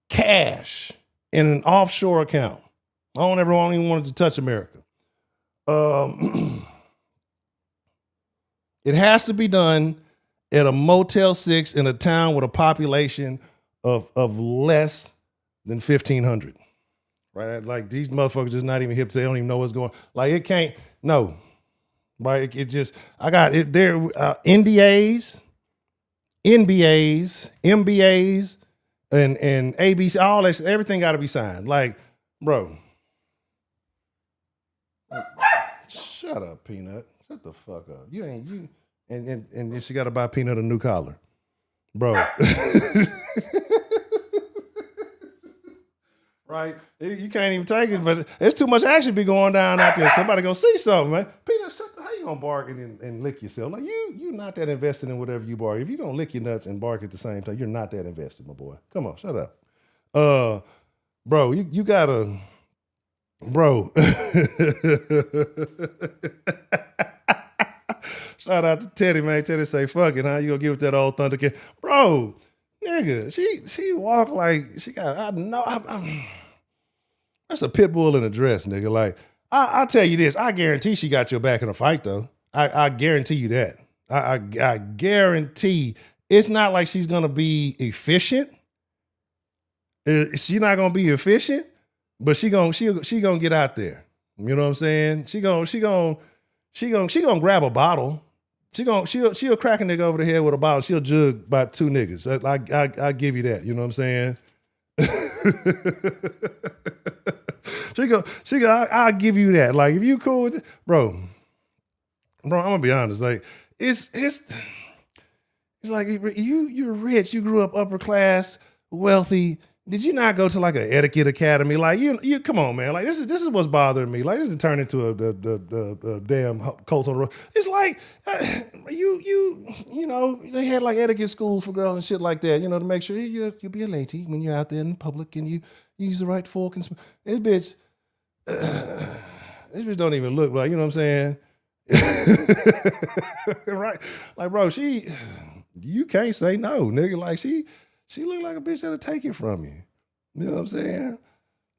cash in an offshore account. I don't even want it to touch America. It has to be done at a Motel 6 in a town with a population of less than 1,500. Right? Like these motherfuckers just not even hip. They don't even know what's going on. Like it can't, no. Right? It just, I got it there. NDAs, NBAs, MBAs, and ABC, all that, everything got to be signed. Like, bro. Shut up, Peanut. Shut the fuck up. You ain't you. And then she got to buy Peanut a new collar, bro. Right? You can't even take it, but there's too much action be going down out there. Somebody gonna see something, man. Peanut, how you gonna bark and lick yourself? Like you not that invested in whatever you bark. If you gonna lick your nuts and bark at the same time, you're not that invested, my boy. Come on, shut up. Bro, you gotta, bro. Shout out to Teddy, man. Teddy say, fuck it, huh? You gonna give it that old Thundercat? Bro, nigga, she walk like she got, I know, that's a pit bull in a dress, nigga. Like, I'll tell you this, I guarantee she got your back in a fight, though. I guarantee you that. I guarantee it's not like she's gonna be efficient. She's not gonna be efficient, but she gonna get out there. You know what I'm saying? She gonna grab a bottle. She'll crack a nigga over the head with a bottle. She'll jug about two niggas. I give you that. You know what I'm saying? I'll give you that. Like, if you cool with it, bro, I'm gonna be honest. Like, it's like you're rich. You grew up upper class, wealthy. Did you not go to like an etiquette academy? Like, you come on, man. Like, this is what's bothering me. Like, this is turning into a damn Colts on the road. It's like you know, they had like etiquette schools for girls and shit like that. You know, to make sure you'll be a lady when you're out there in public and you use the right fork and this bitch don't even look like, you know what I'm saying? Right? Like, bro, you can't say no, nigga. Like, she look like a bitch that'll take it from you. You know what I'm saying?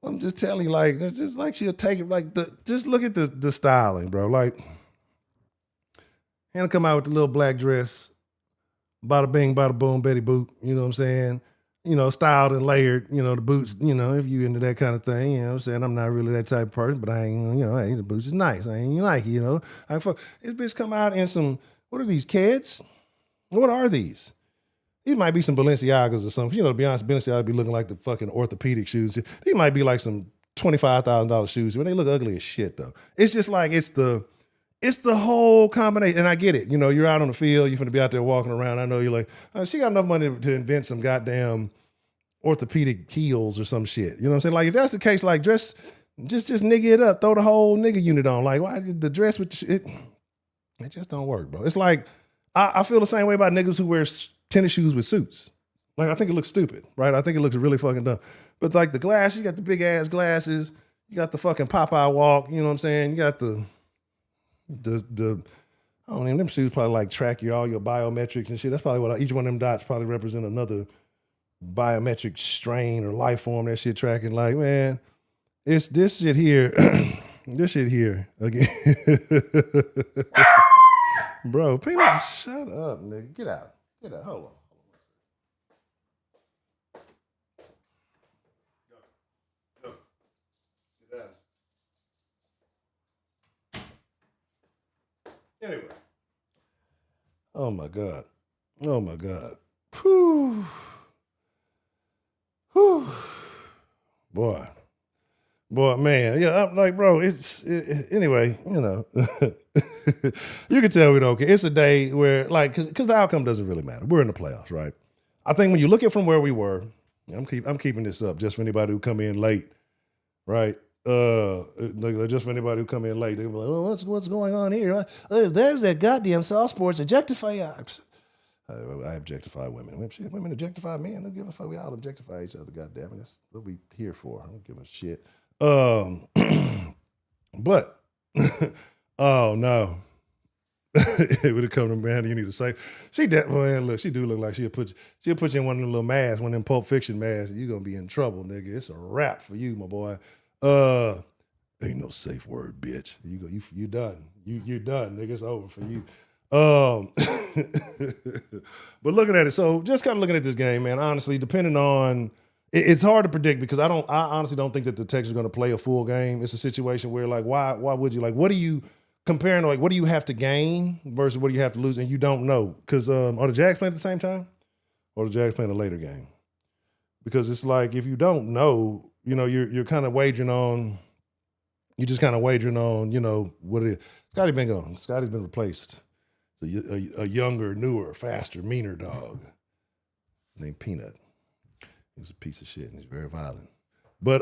I'm just telling you, like, just like she'll take it, like, just look at the styling, bro. Like, Hannah come out with the little black dress, bada bing, bada boom, Betty Boot, you know what I'm saying? You know, styled and layered, you know, the boots, you know, if you into that kind of thing, you know what I'm saying? I'm not really that type of person, but I ain't, you know, hey, the boots is nice. I ain't like, you know. This bitch come out in some, what are these, kids? What are these? These might be some Balenciagas or something. You know, to be honest, Balenciaga be looking like the fucking orthopedic shoes. These might be like some $25,000 shoes, but they look ugly as shit, though. It's just like, it's the whole combination. And I get it. You know, you're out on the field, you're finna be out there walking around. I know you're like, she got enough money to invent some goddamn orthopedic heels or some shit. You know what I'm saying? Like, if that's the case, like, just nigga it up. Throw the whole nigga unit on. Like, why the dress with the shit? It just don't work, bro. It's like, I feel the same way about niggas who wear tennis shoes with suits. Like, I think it looks stupid, right? I think it looks really fucking dumb. But like the glass, you got the big ass glasses, you got the fucking Popeye walk, you know what I'm saying? You got the I don't even, them shoes probably like track all your biometrics and shit. That's probably what each one of them dots probably represent another biometric strain or life form that shit tracking. Like, man, it's this shit here. This shit here again. Bro, Peanut, shut up, nigga. Get out. Hold on. Go. Sit down. Anyway. Oh my God. Whew. Boy, man. Yeah, I'm like, bro, anyway, you know. You can tell we don't care. It's a day where, like, because the outcome doesn't really matter. We're in the playoffs, right? I think when you look at from where we were, I'm keeping this up just for anybody who come in late, right? Just for anybody who come in late, they're like, oh, what's going on here? There's that goddamn soft sports objectify. I objectify women. Women objectify men. Don't give a fuck. We all objectify each other. Goddamn it, that's what we here for. I don't give a shit. But oh no, it would have come to man. You need to say she definitely look. She do look like she'll put you in one of them little masks, one of them Pulp Fiction masks. You're gonna be in trouble, nigga. It's a wrap for you, my boy. Ain't no safe word, bitch. You done. You done, nigga. It's over for you. But looking at it, so just kind of looking at this game, man, honestly, depending on, it's hard to predict because I honestly don't think that the Texans are going to play a full game. It's a situation where, like, why would you, like, what are you comparing to, like, what do you have to gain versus what do you have to lose? And you don't know because are the Jags playing at the same time or the Jags playing a later game? because it's like if you don't know, you're kind of wagering on. You just kind of wagering on, what it is. Scotty's been gone. Scotty's been replaced. A younger, newer, faster, meaner dog named Peanut. He's a piece of shit and he's very violent. But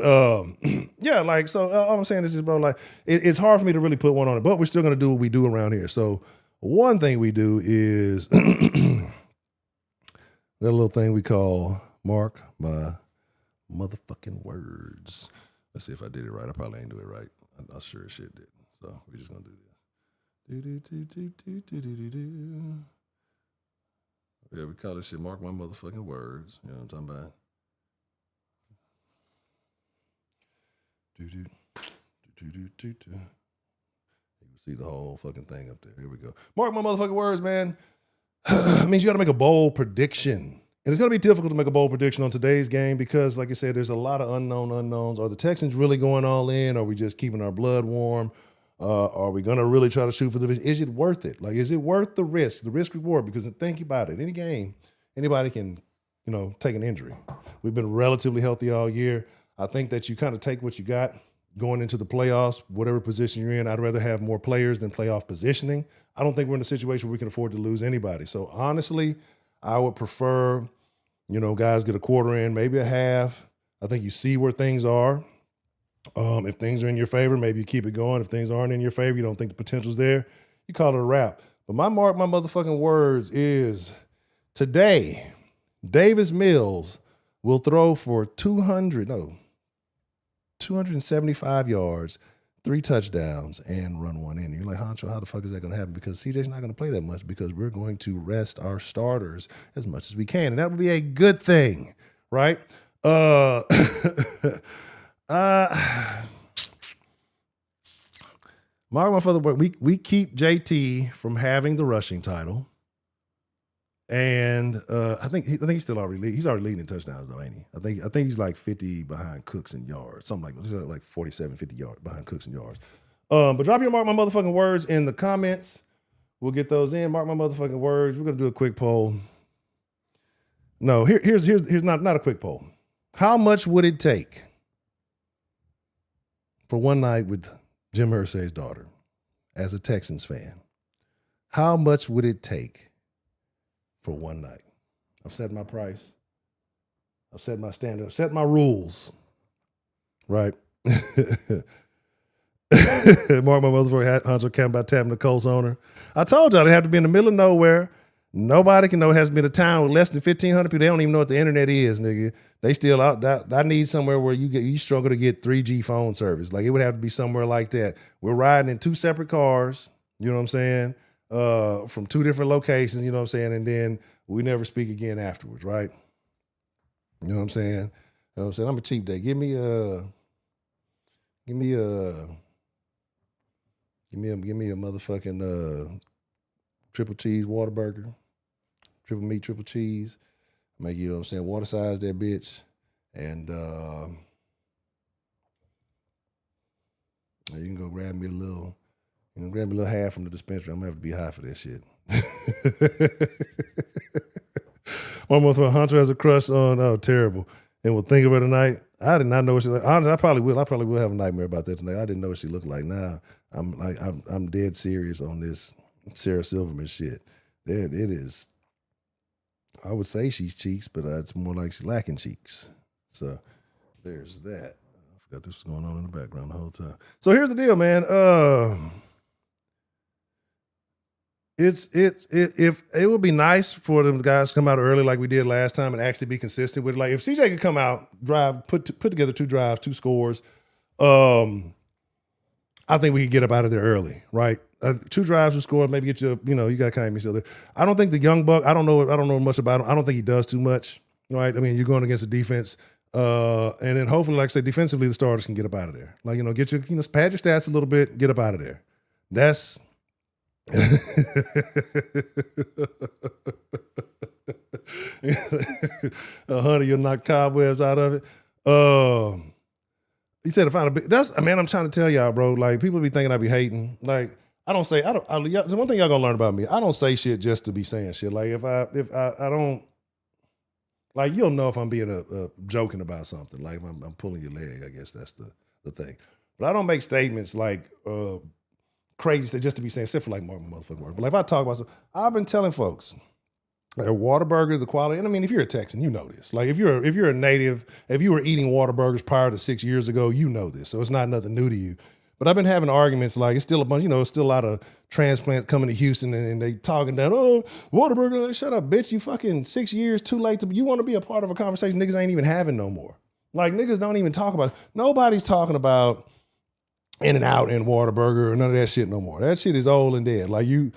yeah, like, so all I'm saying is just, bro, like, it's hard for me to really put one on it, but we're still gonna do what we do around here. So one thing we do is that little thing we call Mark My Motherfucking Words. Let's see if I did it right. I probably ain't do it right. I sure as shit did. So we're just gonna do this. Yeah, we call this shit Mark My Motherfucking Words. You know what I'm talking about? You can see the whole fucking thing up there. Here we go. Mark my motherfucking words, man. It means you got to make a bold prediction. And it's going to be difficult to make a bold prediction on today's game because, like I said, there's a lot of unknowns. Are the Texans really going all in? Are we just keeping our blood warm? Are we going to really try to shoot for the vision? Is it worth it? Like, is it worth the risk reward? Because think about it. Any game, anybody can, take an injury. We've been relatively healthy all year. I think that you kind of take what you got going into the playoffs, whatever position you're in. I'd rather have more players than playoff positioning. I don't think we're in a situation where we can afford to lose anybody. So honestly, I would prefer, guys get a quarter in, maybe a half. I think you see where things are. If things are in your favor, maybe you keep it going. If things aren't in your favor, you don't think the potential's there, you call it a wrap. But my motherfucking words is today, Davis Mills will throw for 275 yards, 3 touchdowns, and run one in. You're like, Honcho, how the fuck is that going to happen? Because CJ's not going to play that much because we're going to rest our starters as much as we can. And that would be a good thing, right? Mark my father, we keep JT from having the rushing title. And I think he's still already leading. He's already leading in touchdowns, though, ain't he? I think he's like 50 behind Cooks in yards, something like that. He's like 47, 50 yards behind Cooks in yards. But drop your Mark My Motherfucking Words in the comments. We'll get those in. Mark My Motherfucking Words. We're gonna do a quick poll. No, here's not a quick poll. How much would it take for one night with Jim Irsay's daughter as a Texans fan? How much would it take for one night? I've set my price. I've set my standard. I've set my rules. Right? Mark my motherfucking Honcho camping by tapping the Colts owner. I told y'all they have to be in the middle of nowhere. Nobody can know. It has to be in a town with less than 1,500 people. They don't even know what the internet is, nigga. They still out. I need somewhere where you struggle to get 3G phone service. Like, it would have to be somewhere like that. We're riding in 2 separate cars. You know what I'm saying? From 2 different locations, you know what I'm saying? And then we never speak again afterwards, right? You know what I'm saying? You know what I'm saying? I'm a cheap day. Give me a motherfucking triple cheese Whataburger, triple meat, triple cheese. Make, you know what I'm saying, water size that bitch. And you can go grab me a little half from the dispensary. I'm gonna have to be high for that shit. One more thing, Hunter has a crush on, terrible. And we'll think of her tonight. I did not know what she looked like. Honestly, I probably will have a nightmare about that tonight. I didn't know what she looked like. Now I'm dead serious on this Sarah Silverman shit. It is. I would say she's cheeks, but it's more like she's lacking cheeks. So there's that. I forgot this was going on in the background the whole time. So here's the deal, man. It would be nice for them guys to come out early like we did last time and actually be consistent with it. Like, if CJ could come out, drive, put together 2 drives, 2 scores, I think we could get up out of there early, right? 2 drives to score, maybe get you got Kaimi still there. I don't think the young buck, I don't know much about him. I don't think he does too much, right? I mean, you're going against the defense. And then hopefully, like I said, defensively, the starters can get up out of there. Like, get your, pad your stats a little bit, get up out of there. That's honey, you'll knock cobwebs out of it. He said to find a big. I'm trying to tell y'all, bro. Like, people be thinking I be hating. Like, the one thing y'all gonna learn about me, I don't say shit just to be saying shit. Like, if I don't, Like, you'll know if I'm being joking about something. Like, if I'm pulling your leg, I guess that's the thing. But I don't make statements like crazy just to be saying, except for like motherfucking work. But like, if I talk about something, I've been telling folks, like, Whataburger, the quality, and I mean, if you're a Texan, you know this. Like, if you're a native, if you were eating Whataburgers prior to 6 years ago, you know this. So it's not nothing new to you. But I've been having arguments like it's still a bunch, it's still a lot of transplants coming to Houston and they talking down, oh, Whataburger, like, shut up, bitch. You fucking 6 years too late you want to be a part of a conversation niggas ain't even having no more. Like, niggas don't even talk about it. Nobody's talking about In-N-Out and Whataburger or none of that shit no more. That shit is old and dead. Like, you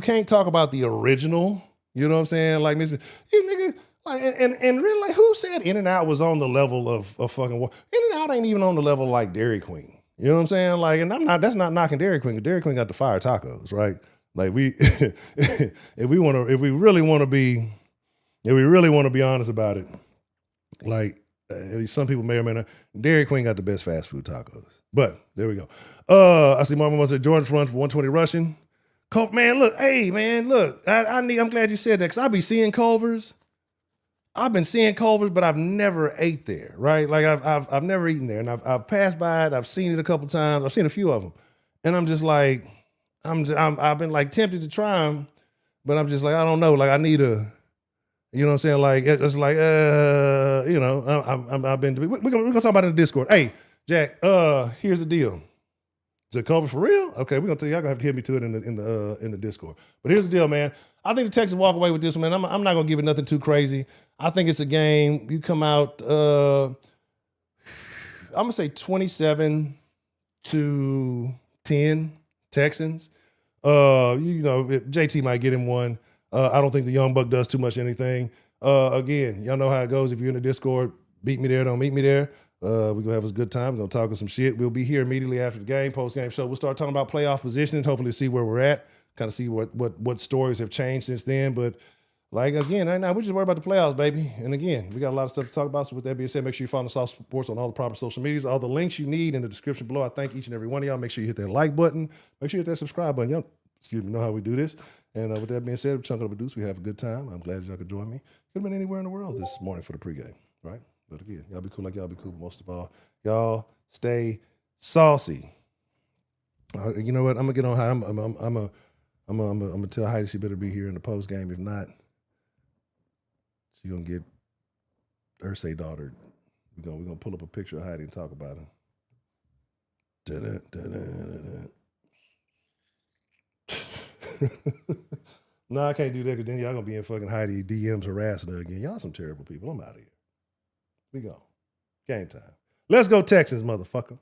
can't talk about the original, you know what I'm saying? Like, you nigga, like, and really, like, who said In-N-Out was on the level of fucking In-N-Out ain't even on the level like Dairy Queen. You know what I'm saying? Like, and that's not knocking Dairy Queen. Dairy Queen got the fire tacos, right? Like, if we really want to be honest about it, like, some people may or may not, Dairy Queen got the best fast food tacos. But there we go. I see Mama said Jordan's run for 120 rushing. Man, look, hey, man, look, I'm glad you said that because I be seeing Culver's. I've been seeing Culver's, but I've never ate there, right? Like, I've never eaten there, and I've passed by it. I've seen it a couple times. I've seen a few of them, and I'm just like, I've been like tempted to try them, but I'm just like, I don't know. Like, I need a, you know what I'm saying? Like, it's like, I've been. We're gonna talk about it in the Discord. Hey, Jack, here's the deal. Is it Culver's for real? Okay, we're gonna tell you. Y'all gonna have to hit me to it in the Discord. But here's the deal, man. I think the Texans walk away with this one, man. I'm not gonna give it nothing too crazy. I think it's a game. You come out, I'm gonna say 27-10 Texans. JT might get him one. I don't think the young buck does too much anything. Again, y'all know how it goes. If you're in the Discord, beat me there, don't meet me there. We're going to have a good time. We're going to talk some shit. We'll be here immediately after the game, post-game show. We'll start talking about playoff positioning, hopefully see where we're at, kind of see what stories have changed since then. But, like, again, right now, we're just worried about the playoffs, baby. And, again, we got a lot of stuff to talk about. So, with that being said, make sure you follow Soft Sports on all the proper social medias. All the links you need in the description below. I thank each and every one of y'all. Make sure you hit that like button. Make sure you hit that subscribe button. Y'all, know how we do this. And with that being said, Chunk of the Deuce, we have a good time. I'm glad y'all could join me. Could have been anywhere in the world this morning for the pregame, right? But again, y'all be cool like y'all be cool. But most of all, y'all stay saucy. You know what? I'm gonna get on Heidi. I'm gonna tell Heidi she better be here in the post game. If not, she gonna get Ursay daughter. We're gonna pull up a picture of Heidi and talk about her. No, I can't do that because then y'all gonna be in fucking Heidi DMs harassing her again. Y'all some terrible people. I'm out of here. We go. Game time. Let's go Texans, motherfucker.